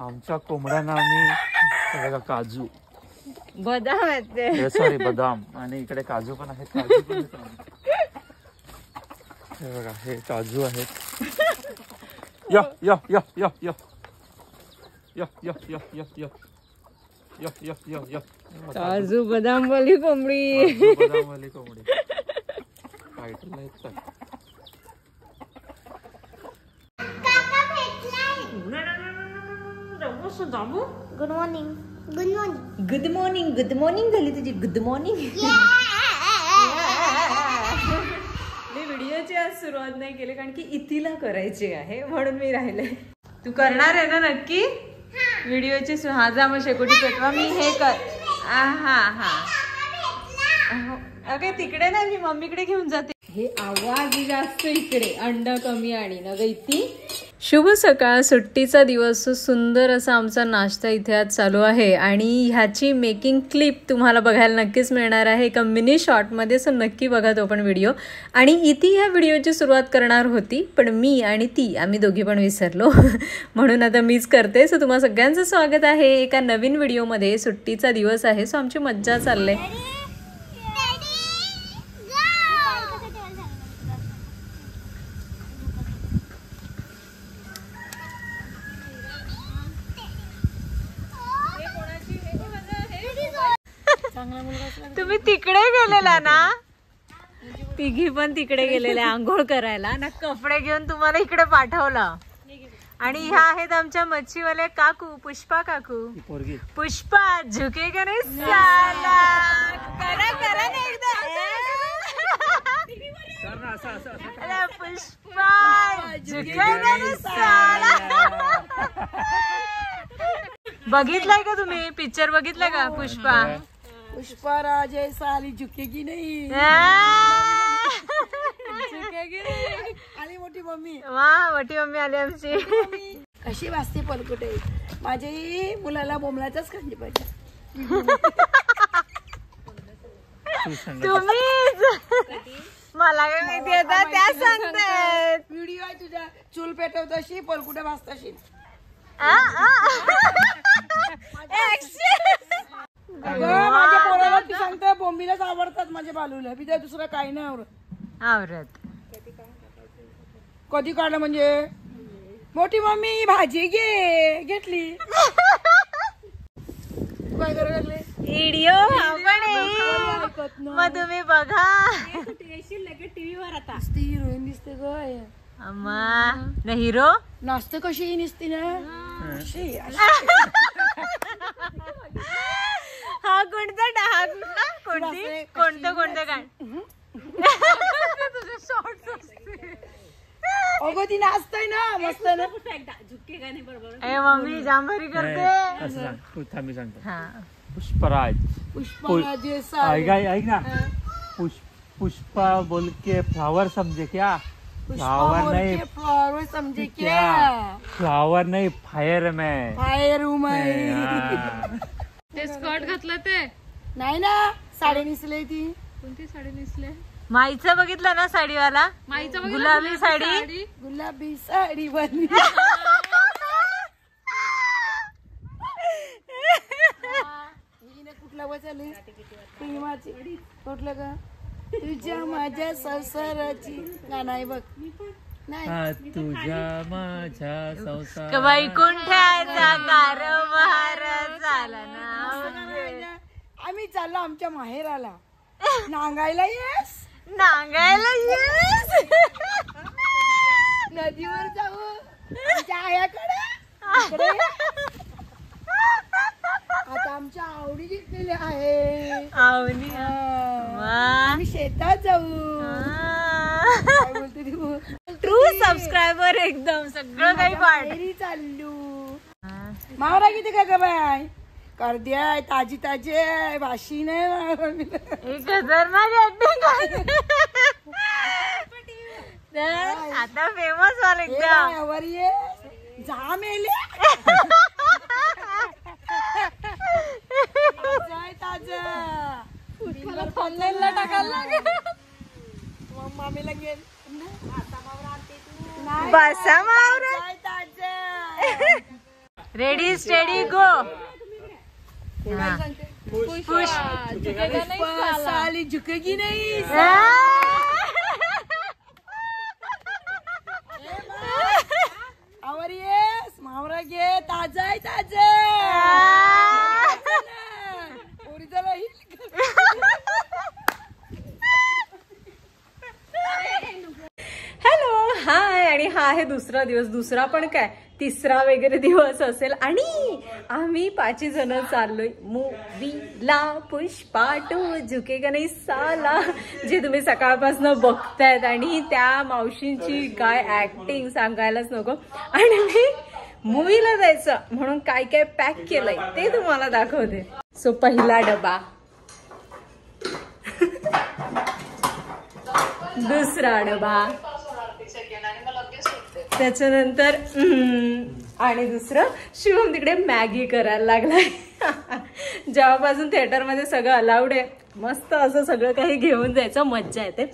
आमच्या कोंबड्यांना आम्ही बघा काजू बदाम आहेत, सॉरी बदाम, आणि इकडे काजू पण आहेत. काजू पण हे बघा, हे काजू आहेत. या या या या या या या या या या या या या या काजू बदाम वाली कोंबडी. बदाम वाली कोंबडी टायटल आहेत काय. Good morning. Good morning. Good morning. Good morning झाली तुझी. Good morning. मी व्हिडिओची आज सुरुवात नाही केली कारण की इथीला करायची आहे म्हणून मी राहिले. तू करणार आहे ना नक्की व्हिडिओची? हा जा मग शेकोटी पेटवा. मी हे कर. हा हा अगे तिकडे ना, मी मम्मीकडे घेऊन जाते. हे आवाज जास्त इकडे, अंड कमी आणि ना ग इथे. शुभ सकाळ. सुट्टीचा दिवस, सुंदर असा आमचा नाश्ता इथे आज चालू आहे आणि ह्याची मेकिंग क्लिप तुम्हाला बघायला नक्कीच मिळणार आहे एका मिनी शॉर्टमध्ये. सो नक्की बघा तो पण व्हिडिओ. आणि इथे ह्या व्हिडिओची सुरुवात करणार होती पण मी आणि ती आम्ही दोघी पण विसरलो म्हणून आता मीच करते. सो तुम्हा सगळ्यांचं स्वागत आहे एका नवीन व्हिडिओमध्ये. सुट्टीचा दिवस आहे सो आमची मज्जा चालले. तुम्ही तिकडे गेलेला ना, तिघी पण तिकडे गेलेल्या आंघोळ करायला ना, कपडे घेऊन तुम्हाला इकडे पाठवलं. आणि ह्या आहेत आमच्या मच्छीवाले काकू, पुष्पा काकू. पुष्पा झुकेगा नहीं साला. करा करा ना एकदा. अरे पुष्पा झुकेगा नहीं साला. बघितलाय का तुम्ही पिक्चर? बघितलाय का पुष्पा? पुष्पा राजे साली झुकेगी नहीं. झुकेगी नहीं. आली मोठी मम्मी. वा मोठी मम्मी आली आमची. कशी वाजते पलकुटे. माझ्याही मुलाला बोमलाचाच खाल्ली पाहिजे. तुम्हीच मला काय माहिती आता त्या सांगतायत. व्हिडिओ आहे तुझ्या. चूल पेटवत अशी पलकुटे भाजताशी. माझ्या पोराला ती सांगते बोंबीलाच आवडतात माझ्या बालूला. बिद्या दुसरं काही नाही आवडत. कधी काढलं म्हणजे मोठी मम्मी भाजी घेतली. काय करायला लागले? व्हिडिओ मग तुम्ही बघा. टीव्हीवर आता हिरोईन दिसते ग. अम्मा हिरो नाचते कशी निसते ना. हा कोणता डहा कोणती कोणतं कोणतं गाण? अगो ती नाचताय ना मस्त ना. ए मम्मी जाम भारी करते. थांबी सांगतो. पुष्पराज. पुष्पराज ऐक ना. पुष्पा बोल के फ्लावर समझे क्या? फ्लावर नहीं. फ्लावर समझे क्या? फ्लावर नहीं फायर में. फायर में. ते स्कर्ट घातलं ते नाही ना. साडी नेसली ती. कोणती साडी नेसले? माईचं बघितलं ना साडीवाला. माईचं गुलाबी साडी. गुलाबी साडी बनली. कुठला बसली प्रेमाची कुठलं का? तुझ्या माझ्या संसाराची गाणं आहे बघ. नाही तुझ्या माझ्या संसार वैकुंठाचा कारभार झाला ना. आम्ही चाललो आमच्या माहेराला. नांगायला येस. नांगायला येस. नदीवर जाऊ आमच्या आयाकडे. आता आमच्या आवडी घेतलेली आहे. आवडी. आम्ही शेतात जाऊ. काय बोलते तू? ट्रू सबस्क्रायबर एकदम सगळं काही बाहेरी चाललो. मावरा किती का ग बाय? कर्दी आहे ताजी ताजी आहे. भाशी नाही. आता फेमस झालं एकदम. जा मेले. ऑनलाईनला टाकायला लागेल. मामीला गेल. बसा मावरा. रेडी स्टेडी गो. साली झुकेगी नहीं. आवर येस मावरा घे. ताजा आहे ताजा. Hello hi. आणि हा आहे दुसरा दिवस. दुसरा पण काय तिसरा वगैरे दिवस असेल आणि आम्ही 5 जण चाललोय मूवीला. पुष्पा 2 झुकेगा नहीं साला, जे तुम्ही सकाळपासून बघतायत. आणि त्या मावशींची काय ऍक्टिंग सांगायलाच नको. आणि मी मूवीला जायचं म्हणून काय काय पॅक केलंय ते तुम्हाला दाखवते. सो पहिला डबा, दुसरा डबा, त्याच्यानंतर आणि दुसरं शिवम तिकडे मॅगी करायला लागलाय. जेव्हापासून थिएटरमध्ये सगळं अलाउड आहे मस्त असं सगळं काही घेऊन जायचं, मज्जा येते.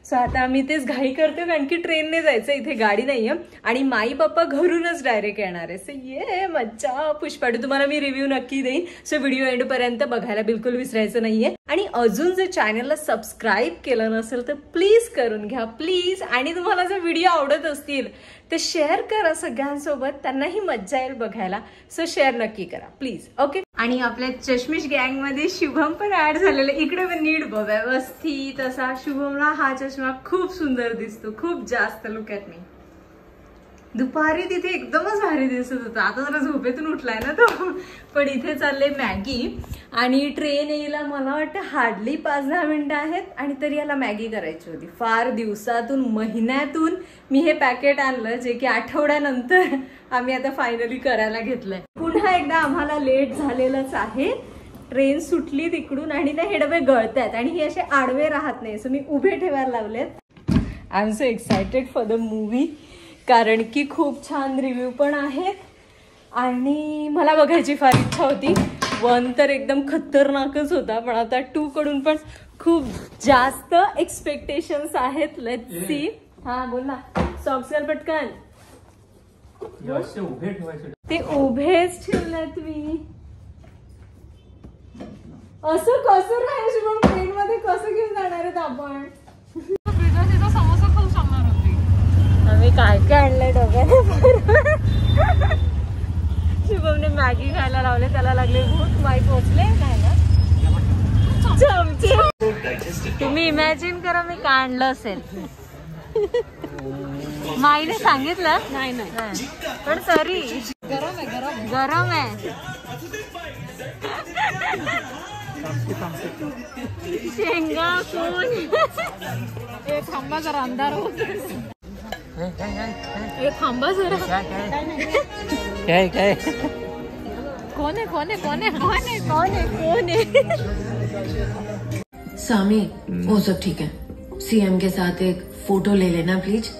सो आता आम्ही तेच घाई करतो कारण की ट्रेनने जायचं, इथे गाडी नाहीये. आणि माई पप्पा घरूनच डायरेक्ट येणार आहे. सो ये मज्जा. पुष्पा 2 तुम्हाला मी रिव्ह्यू नक्की देईन. सो व्हिडिओ एंड पर्यंत बघायला बिलकुल विसरायचं नाहीये. आणि अजून जर चॅनलला सबस्क्राईब केलं नसेल तर प्लीज करून घ्या प्लीज. आणि तुम्हाला जर व्हिडिओ आवडत असतील तर शेअर करा सगळ्यांसोबत, त्यांनाही मज्जा येईल बघायला. सो शेअर नक्की करा प्लीज. ओके. आणि आपल्या चष्मिश गँग मध्ये शुभम पण ऍड झालेलं. इकडे पण नीट बघ व्यवस्थित असा. शुभमला हा चष्मा खूप सुंदर दिसतो, खूप जास्त. Look at me. दुपारी तिथे एकदमच भारी दिसत होता. आता जरा झोपेतून उठलाय ना तो. पण इथे चालले मॅगी. आणि ट्रेन यायला मला वाटतं हार्डली 5-10 मिनिटं आहेत. आणि तरी याला मॅगी करायची होती. फार दिवसातून महिन्यातून मी हे पॅकेट आणलं, जे की आठवड्यानंतर आम्ही आता फायनली करायला घेतलंय. पुन्हा एकदा आम्हाला लेट झालेलंच आहे. ट्रेन सुटली तिकडून आणि ना हे डबे गळतायत आणि हे असे आडवे राहत नाही. सो मी उभे ठेवायला लावलेत. I am so excited for the movie कारण की खूप छान रिव्ह्यू पण आहेत. आणि मला बघायची फार इच्छा होती. 1 तर एकदम खतरनाकच होता, पण आता 2 कडून पण खूप जास्त एक्सपेक्टेशन्स आहेत. Let's see. हा बोल ना. सॉक्स घाल पटकन. ते उभेच ठेवलेत मी. असं कसं नाही शुभम, ट्रेन मध्ये कसं घेऊन जाणार आहेत आपण. समोसा खाऊ सांगणार होते आम्ही. काय काय आणलंय डब्याने. शुभमने मॅगी खायला लावले, त्याला लागले भूक. माई पोचले नाही ना चमचे. तुम्ही इमॅजिन करा मी काय आणलं असेल. माईने सांगितलं नाही नाही पण तरी गरम आहे. गरम गरम आहे. शेंगा कोण. एक थांबा जरा अंधार होत. एक थांबा जरा. काय काय कौन है कौन है कौन है कौन है कौन है कौन है. सामी वो सब ठीक है. सीएम के साथ एक फोटो ले लेना प्लीज.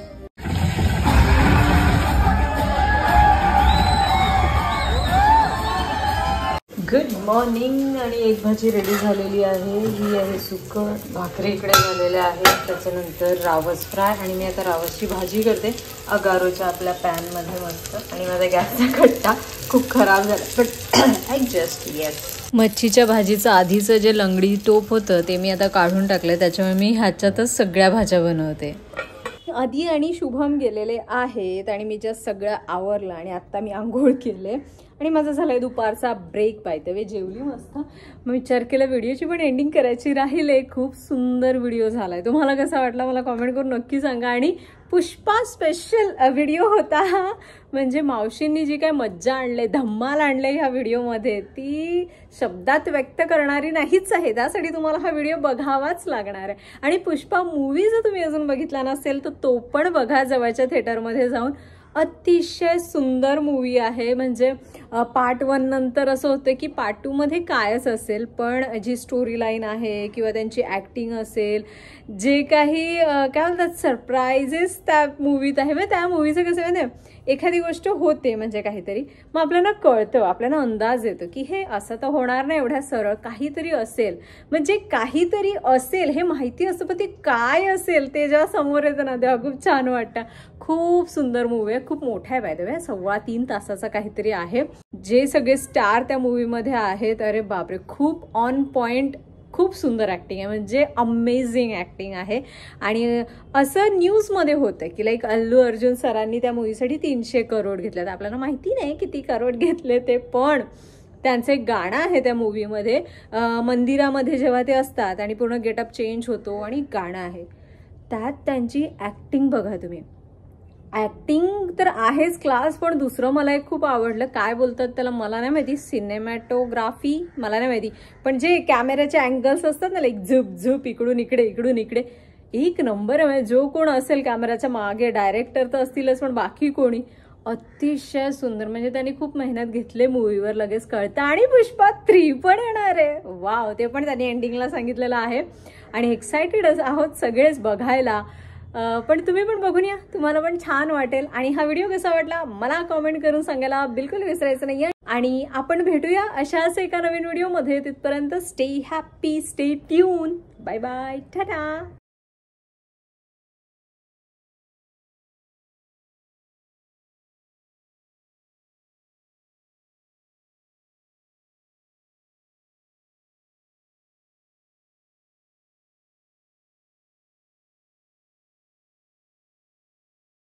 Good morning. आणि एक भाजी रेडी झालेली आहे. ही आहे सुकं. भाकरी इकडे झालेल्या आहेत. त्याच्यानंतर रावस फ्राय. आणि मी आता रावसची भाजी करते अगारोच्या आपल्या पॅनमध्ये मस्त. आणि माझा गॅसचा कट्टा खूप खराब झाला बट ॲडजस्ट. येस. मच्छीच्या भाजीचं आधीचं जे लंगडी टोप होतं ते मी आता काढून टाकलं. त्याच्यामुळे मी ह्याच्यातच सगळ्या भाज्या बनवते. आधी आणि शुभम गेलेले आहेत आणि मी जस्ट सगळं आवरलं आणि आत्ता मी आंघोळ केले आणि माझा झालाय दुपारचा ब्रेक. बाय द वे जेवली मस्त. मग विचार केला व्हिडिओची पण एंडिंग करायची राहिले. खूप सुंदर व्हिडिओ झालाय. तुम्हाला कसा वाटला मला कमेंट करून नक्की सांगा. आणि पुष्पा स्पेशल व्हिडिओ होता हा. म्हणजे मावशींनी जी काय मज्जा आणले, धम्माल आणले ह्या व्हिडिओमध्ये, ती शब्दात व्यक्त करणारी नाहीच आहे. त्यासाठी तुम्हाला हा व्हिडिओ बघावाच लागणार आहे. आणि पुष्पा मूवी जर तुम्ही अजून बघितला नसेल तर तो पण बघा जवळच्या थिएटरमध्ये जाऊन. अतिशय सुंदर मूवी आहे. म्हणजे पार्ट 1 नंतर असं होतं की पार्ट 2 मध्ये कायच असेल, पण जी स्टोरी लाईन आहे किंवा त्यांची ॲक्टिंग असेल, जे काही काय म्हणतात सरप्राईजेस त्या मूवीत आहे. म्हणजे त्या मूवीचं कसं आहे एखादी गोष्ट होते म्हणजे काहीतरी, मग आपल्याला कळतं, आपल्याला अंदाज येतो की हे असं तर होणार नाही एवढ्या सरळ, काहीतरी असेल. म्हणजे काहीतरी असेल हे माहिती असतं, पण ते काय असेल ते जेव्हा समोर येतं ना तेव्हा खूप छान वाटतं. खूप सुंदर मूवी आहे. खूप मोठा आहे बाय द वे. 3.25 तासाचा काहीतरी आहे. जे सगळे स्टार त्या मूवीमध्ये आहेत, अरे बापरे, खूप ऑन पॉइंट, खूप सुंदर ॲक्टिंग आहे, म्हणजे अमेझिंग ॲक्टिंग आहे. आणि असं न्यूजमध्ये होतं की लाईक अल्लू अर्जुन सरांनी त्या मूवीसाठी 300 करोड घेतले. आपल्याला माहिती नाही किती करोड घेतले ते, पण त्यांचं एक गाणं आहे त्या मूवीमध्ये, मंदिरामध्ये जेव्हा ते असतात आणि पूर्ण गेटअप चेंज होतो आणि गाणं आहे, त्यात त्यांची ॲक्टिंग बघा तुम्ही. ॲक्टिंग तर आहेच क्लास, पण दुसरं मला एक खूप आवडलं, काय बोलतात त्याला मला नाही माहिती, सिनेमॅटोग्राफी मला नाही माहिती, पण जे कॅमेऱ्याचे अँगल्स असतात ना, लाईक झुप झुप, इकडून इकडे इकडून इकडे, एक नंबर आहे. म्हणजे जो कोण असेल कॅमेऱ्याच्या मागे, डायरेक्टर तर असतीलच, पण बाकी कोणी, अतिशय सुंदर. म्हणजे त्यांनी खूप मेहनत घेतली मूवीवर, लगेच कळतं. आणि पुष्पा 3 पण येणार आहे, वाव, ते पण त्यांनी एंडिंगला सांगितलेलं आहे. आणि एक्सायटेड आहोत सगळेच बघायला. पण तुम्ही पण बघून या, तुम्हाला पण छान वाटेल. आणि हा व्हिडिओ कसा वाटला मला कमेंट करून सांगायला बिलकुल विसरायचं नाहीये. आणि आपण भेटूया अशाच एका नवीन व्हिडिओमध्ये. तिथपर्यंत stay happy, stay tune, bye bye, Tata.